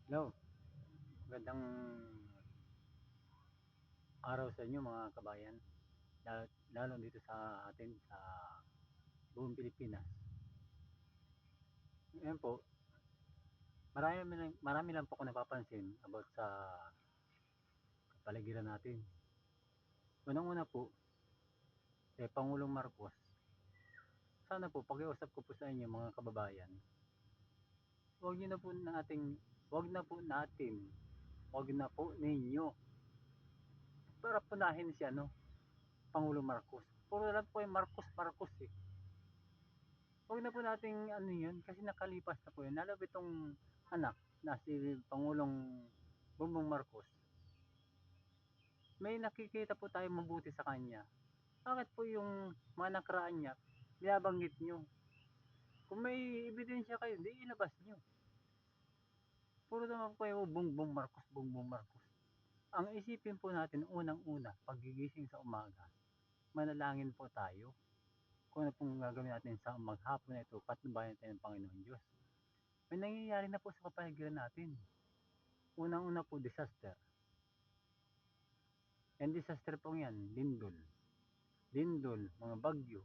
Hello, magandang araw sa inyo mga kabayan, lalo dito sa atin sa buong Pilipinas. Ngayon po, marami lang po ako napapansin about sa kapaligiran natin. Unang-una po, kay Pangulong Marcos, sana po pakiusap ko po sa inyo mga kababayan, huwag niyo na po nating, huwag na po natin, huwag na po ninyo para punahin si Pangulong Marcos. Puro lang po yung Marcos, Marcos eh. Huwag na po nating ano yun, kasi nakalipas na po yun. Lalo itong anak na si Pangulong Bongbong Marcos, may nakikita po tayo mabuti sa kanya. Bakit po yung mga nakaraan niya, binabanggit nyo? Kung may ebidensya kayo, di ilabas nyo. Puro naman po yung Bongbong Marcos, Bongbong Marcos. Ang isipin po natin, unang-una, paggigising sa umaga, manalangin po tayo. Kung ano pong gagawin natin sa maghapon na ito, patnubayan tayo ng Panginoon Diyos. May nangyayari na po sa kapaligiran natin. Unang-una po, disaster. Yan disaster po yan, lindol. Lindol, mga bagyo.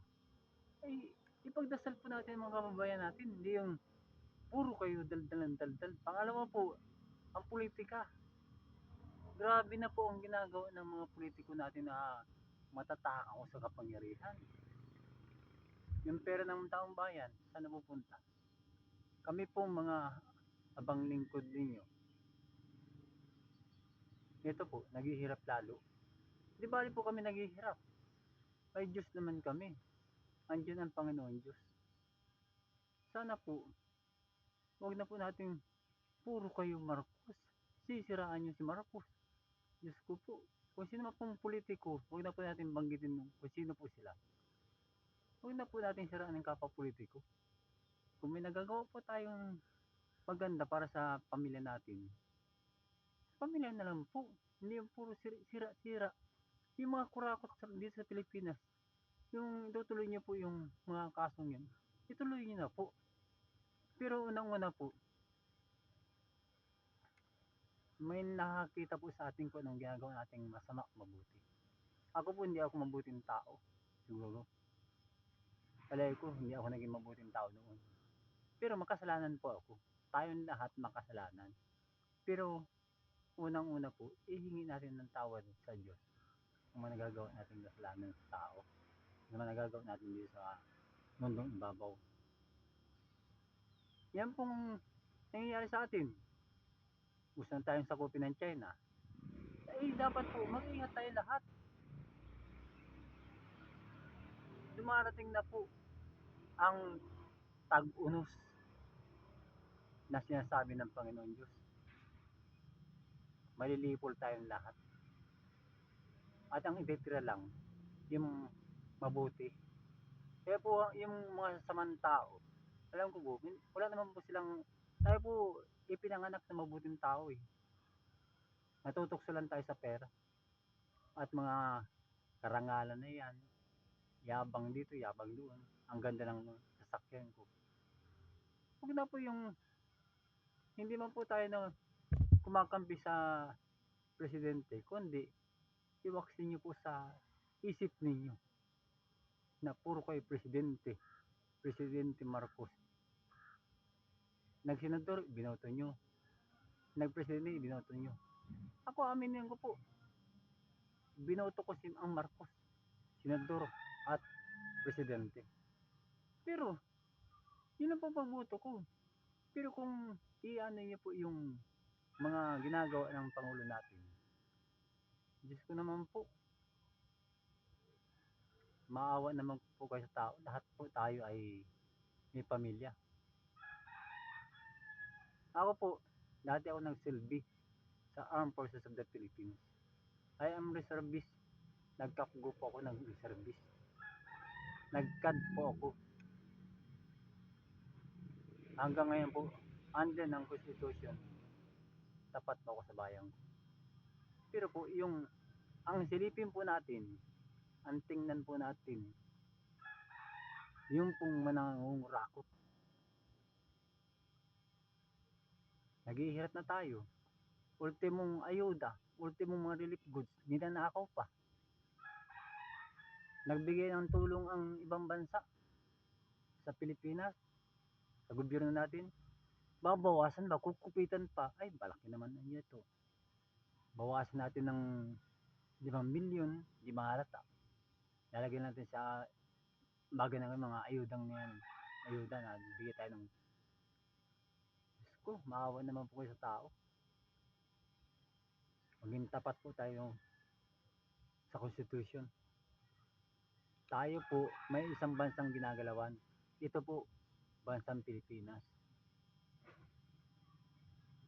Ay, ipagdasal po natin mga kababayan natin. Hindi yung puro kayo daldal. Pangalawa po, ang politika. Grabe na po ang ginagawa ng mga politiko natin na matatakaw sa kapangyarihan. Yung pera ng taong bayan, saan napupunta? Kami po mga abang lingkod ninyo. Ito po, naghihirap lalo. Di bali po kami naghihirap. May Diyos naman kami. Andiyan ang Panginoon Diyos. Sana po, huwag na po natin puro kayo Marcos. Sisiraan nyo si Marcos. Diyos ko po. Kung sino man pong politiko, huwag na po natin banggitin kung sino po sila. Huwag na po natin siraan ng kapwa politiko. Kung may nagagawa po tayong maganda para sa pamilya natin, pamilya na lang po. Hindi yung puro sira-sira. Yung mga kurakot dito sa Pilipinas, yung itutuloy niyo po yung mga kasong yun, ituloy niyo na po. Pero unang-una po, may nakakita po sa atin kung anong ginagawa nating masama mabuti. Ako po hindi ako mabuting tao. Siguro. Palay ko, hindi ako naging mabuting tao noon. Pero makasalanan po ako. Tayong lahat makasalanan. Pero unang-una po, ihingi natin ng tawad sa Diyos kung mga nagagawa natin kasalanan sa tao. Kung mga nagagawa natin dito sa mundong ibabaw. Yan pong nangyayari sa atin. Gusto na tayong sakupin ng China. Eh, dapat po, mag-ingat tayo lahat. Dumarating na po ang tag-unos na sinasabi ng Panginoon Diyos. Malilipol tayong lahat. At ang ititira lang, yung mabuti. Kaya po, yung mga sasamang tao, alam ko po, wala naman po silang, tayo po, ipinanganak na mabuting tao eh. Natutokso lang tayo sa pera. At mga karangalan na yan, yabang dito, yabang doon. Ang ganda ng sasakyan ko. Huwag na po yung, hindi man po tayo na kumakampi sa presidente, kundi iwaksin nyo po sa isip ninyo na puro kayo presidente, Presidente Marcos. Nagsenador, binoto nyo. Nagpresidente, binoto nyo. Ako, aminin ko po, binoto ko si ang Marcos, senador at presidente. Pero, yun ang pagboto ko. Pero kung iano niyo po yung mga ginagawa ng Pangulo natin, Diyos ko naman po, maawa naman po kayo sa tao. Lahat po tayo ay may pamilya. Ako po, dati ako nagsilbi sa Armed Forces of the Philippines. I am reservist. Nagkapugo po ako ng reservist. Nagcad po ako. Hanggang ngayon po, under ng Constitution, tapat po ako sa bayan ko. Pero po, ang silipin po natin, ang tingnan po natin, yung pong manangungurakot, naghihirap na tayo. Ultimong ayuda, ultimong mga relief goods, ninanakaw pa. Nagbigay ng tulong ang ibang bansa sa Pilipinas, sa gobyerno natin. Babawasan ba, kukupitan pa, ay malaki naman ito. Bawasan natin ng 5 milyon, di mahalata. Lalagyan natin sa bagay ng mga ayudang yan. Ayuda na, bigay tayo ng Diyos ko, maawa naman po kayo sa tao. Maging tapat po tayo sa Constitution. Tayo po, may isang bansang ginagalawan. Ito po, bansang Pilipinas.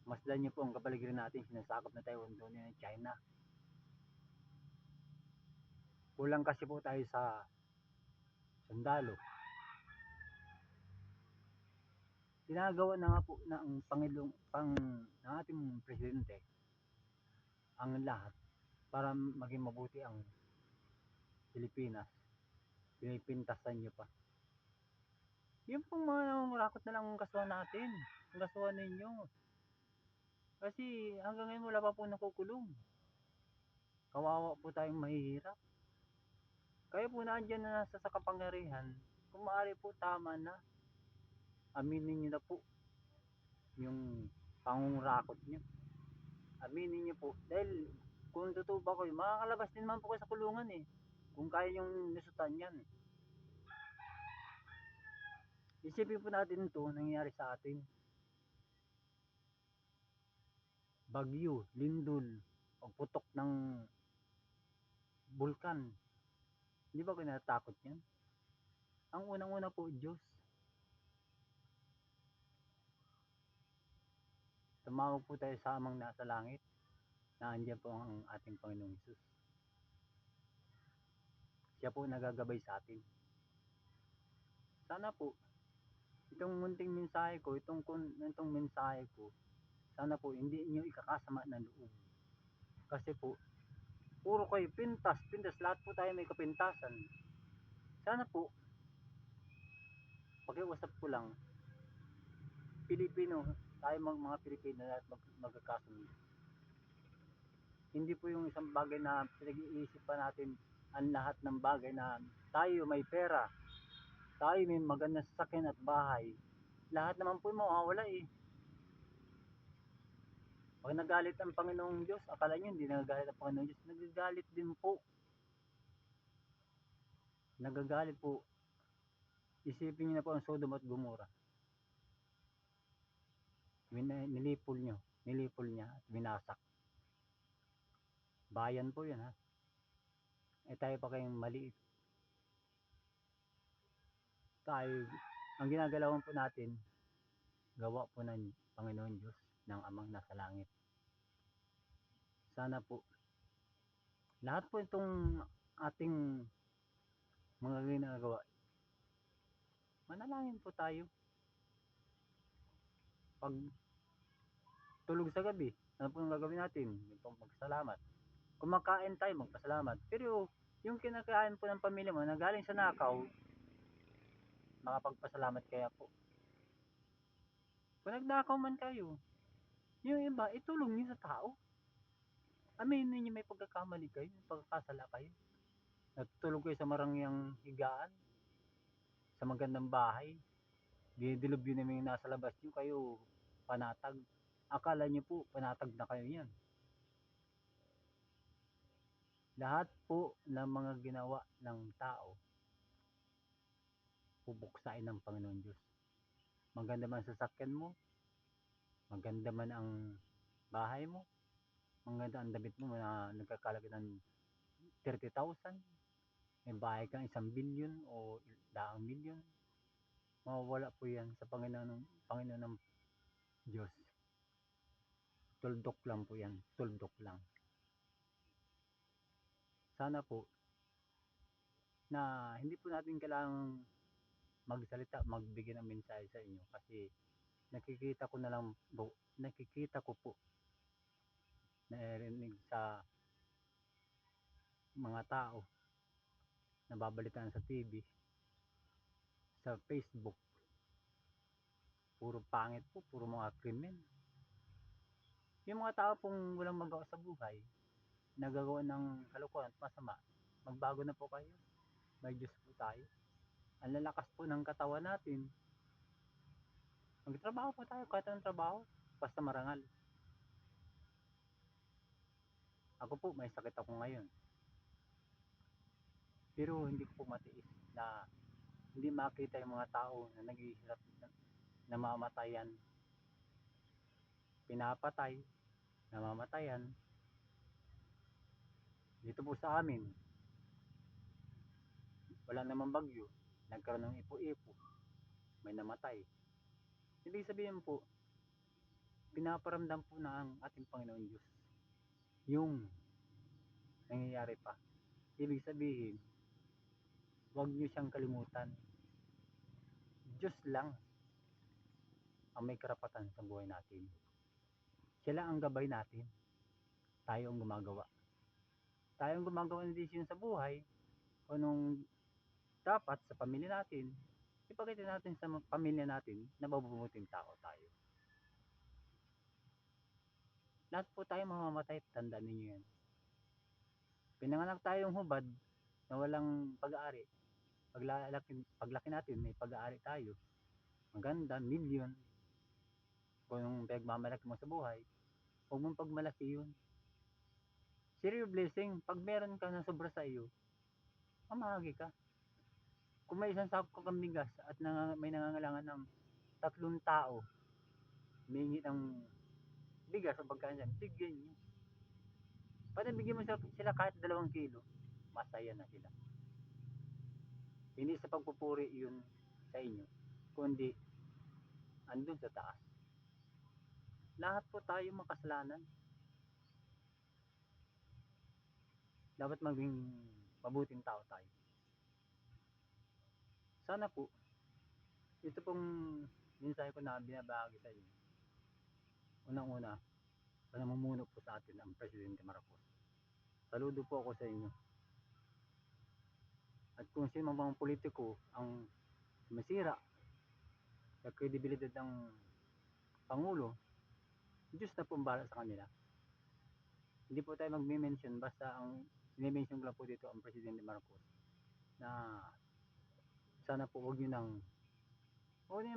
Masdan niyo po ang kapaligiran natin, sinasakop na tayo doon ng China. Kulang kasi po tayo sa sundalo. Ginagawa na nga po ng ng ating presidente ang lahat para maging mabuti ang Pilipinas. Pinipintasan nyo pa. Yung pong mga nangungurakot na lang ang kasuhan natin. Ang kasuhan ninyo. Kasi hanggang ngayon wala pa po nakukulong. Kawawa po tayong mahihirap. Kayo po naandyan na nasa sa kapangyarihan. Kung maaari po tama na. Aminin nyo na po yung pangungurakot nyo. Aminin nyo po. Dahil kung totoo ba kayo, makakalabas din naman po kayo sa kulungan eh. Kung kaya yung nasutan yan. Isipin po natin ito, nangyayari sa atin. Bagyo, lindol, pagputok ng bulkan. Hindi ba kayo natatakot yan? Ang unang-una po, Diyos. Tumawag po tayo sa amang nasa langit. Naandyan po ang ating Panginoong Hesus. Siya po nagagabay sa atin. Sana po, itong munting mensahe ko, itong mensahe ko, sana po hindi niyo ikakasama ng loob. Kasi po, puro kayo pintas, lahat po tayo may kapintasan. Sana po, pakiusap ko lang, Pilipino, tayo mga Pilipino lahat magkakasundo. Hindi po yung isang bagay na pinag-iisip pa natin ang lahat ng bagay na tayo may pera, tayo may magandang sasakyan at bahay. Lahat naman po mawawala eh. Pag nagalit ang Panginoong Diyos, akala nyo hindi nagagalit ang Panginoong Diyos, nagagalit din po. Nagagalit po. Isipin nyo na po ang Sodom at Gomora. Nilipol niya at binasak. Bayan po yun ha. Eh tayo pa kayong maliit. Tayo, ang ginagalawan po natin, gawa po ng Panginoon Diyos, ng Amang nasa langit. Sana po, lahat po itong ating mga ginagawa, manalangin po tayo. Pag tulog sa gabi, ano po yung gagawin natin? Yung magsalamat. Kumakain tayo, magpasalamat. Pero yung kinakain po ng pamilya mo na galing sa nakaw, makapagpasalamat kaya po. Kung nagnakaw man kayo, yung iba, itulong nyo sa tao. Aminin nyo may pagkakamali kayo, may pagkakasala kayo. Natutulog kayo sa marangyang higaan, sa magandang bahay. Dinidilog yun naman yung nasa labas nyo, kayo panatag. Akala nyo po, panatag na kayo yan. Lahat po ng mga ginawa ng tao, bubuksain ng Panginoon Diyos. Maganda man sasakyan mo, maganda man ang bahay mo, maganda ang damit mo na nagkakalaga ng 30,000, may bahay kang 1 bilyon o 100,000,000, mawawala po yan sa Panginoon ng Diyos. Tuldok lang po yan, tuldok lang. Sana po na hindi po natin kailangang magsalita, magbigay ng mensahe sa inyo kasi nakikita ko po, narinig sa mga tao, nababalitaan sa TV, sa Facebook, puro pangit po, puro mga krimen. Yung mga tao pong walang magawa sa buhay, nagagawa ng kalokohan at masama, magbago na po kayo. May Diyos po tayo. Ang lalakas po ng katawan natin. Magtrabaho po tayo kahit anong trabaho, basta marangal. Ako po, may sakit ako ngayon. Pero hindi ko po matiis na hindi makita yung mga tao na naghihirap, namamatayan, pinapatay, namamatayan. Dito po sa amin, wala namang bagyo, nagkaroon ng ipo-ipo, may namatay. Ibig sabihin po, pinaparamdam po ng ating Panginoon Diyos yung nangyayari pa. Ibig sabihin, huwag niyo siyang kalimutan. Diyos lang ang may karapatan sa buhay natin. Siya lang ang gabay natin. Tayo ang gumagawa. Tayo ang gumagawa ng desisyon sa buhay kung anong dapat sa pamilya natin. Ipakita natin sa pamilya natin na mabubuting tao tayo. Lahat po tayo mamamatay, tandaan ninyo yan. Pinanganak tayong hubad na walang pag-aari. Paglaki natin, may pag-aari tayo. Maganda, milyon. Kung yung pinagmamalaki mo sa buhay, huwag mong pagmalaki yun. Share your blessing. Pag meron ka na sobra sa iyo, mamahagi ka. Kung may isang sako kang bigas at may nangangailangan ng 3 tao, humingi ng bigas o pagkain dyan, bigyan nyo. Pwede bigyan mo sila kahit 2 kilo, masaya na sila. Hindi sa pagpupuri yun sa inyo, kundi andun sa taas. Lahat po tayo makasalanan. Dapat maging mabuting tao tayo. Sana po, ito pong mensahe ko na binabahagi sa inyo. Unang-una, sa namumuno po sa atin ang Presidente Marcos. Saludo po ako sa inyo. At kung sino mga politiko ang masira sa kredibilidad ng Pangulo, Diyos na po bahala sa kanila. Hindi po tayo magme-mention, basta ang i-mention ko lang po dito ang Presidente Marcos na sana po huwag nyo nang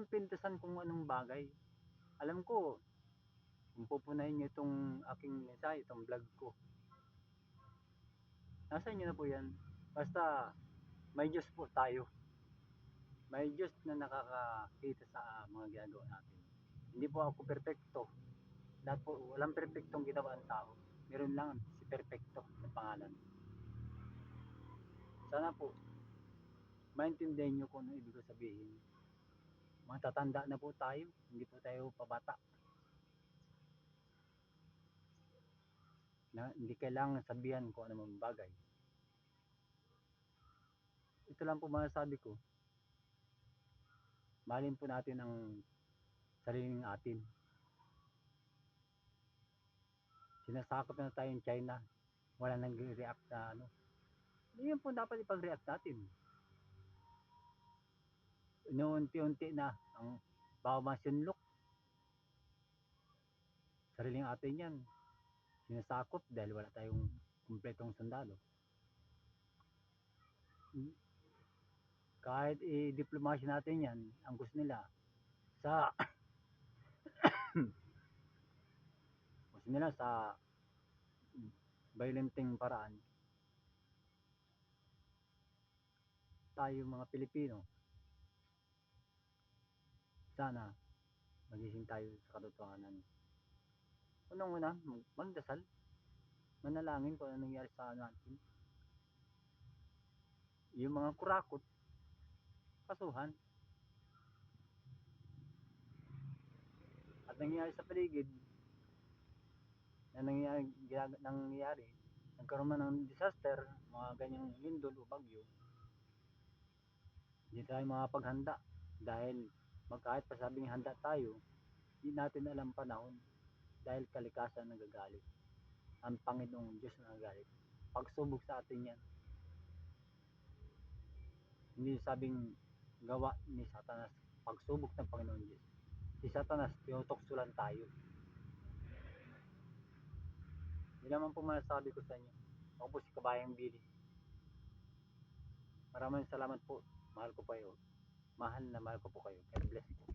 pintasan kung anong bagay. Alam ko, kung pupunahin nyo itong aking mensahe, itong vlog ko, nasa inyo na po yan. Basta may Diyos po tayo. May Diyos na nakakakita sa mga ginagawa natin. Hindi po ako perfecto. Lahat po, walang perfectong ginawa ang tao. Meron lang si perfecto na pangalan. Sana po, maintindihan nyo kung ano ibig ko sabihin. Matatanda na po tayo, hindi po tayo pabata. Na hindi kailangan sabihan kung ano mang bagay. Ito lang po masasabi ko. Mahalin po natin ang sariling atin. Sinasakop na tayo ng China. Wala nang react na ano. Yun po dapat ipag-react natin. Inuunti-unti na ang bawang sinlok. Sariling atin yan. Sinasakop dahil wala tayong kumpletong sundalo. Kahit i-diplomasya natin yan, ang gusto nila sa gusto nila sa violenting paraan. Tayo mga Pilipino, sana magising tayo sa katotohanan. Unang-una, magdasal, manalangin kung ano nangyari sa natin. Yung mga kurakot, kasuhan. At nangyayari sa paligid, na nangyayari, nagkaroon man ng disaster, mga ganyang lindol o bagyo, hindi tayo makapaghanda dahil kahit pa sabing handa tayo, hindi natin alam panahon dahil kalikasan nagagalit. Ang Panginoong Diyos nagagalit. Pagsubok sa atin yan. Hindi sabing gawa ni Satanas, pagsubok ng Panginoon Diyos. Si Satanas, tinutokso lang tayo. Yun naman po masasabi ko sa inyo. Ako po si Kabayang Billy. Maraming salamat po. Mahal ko po kayo. Mahal na mahal ko po kayo. God bless you.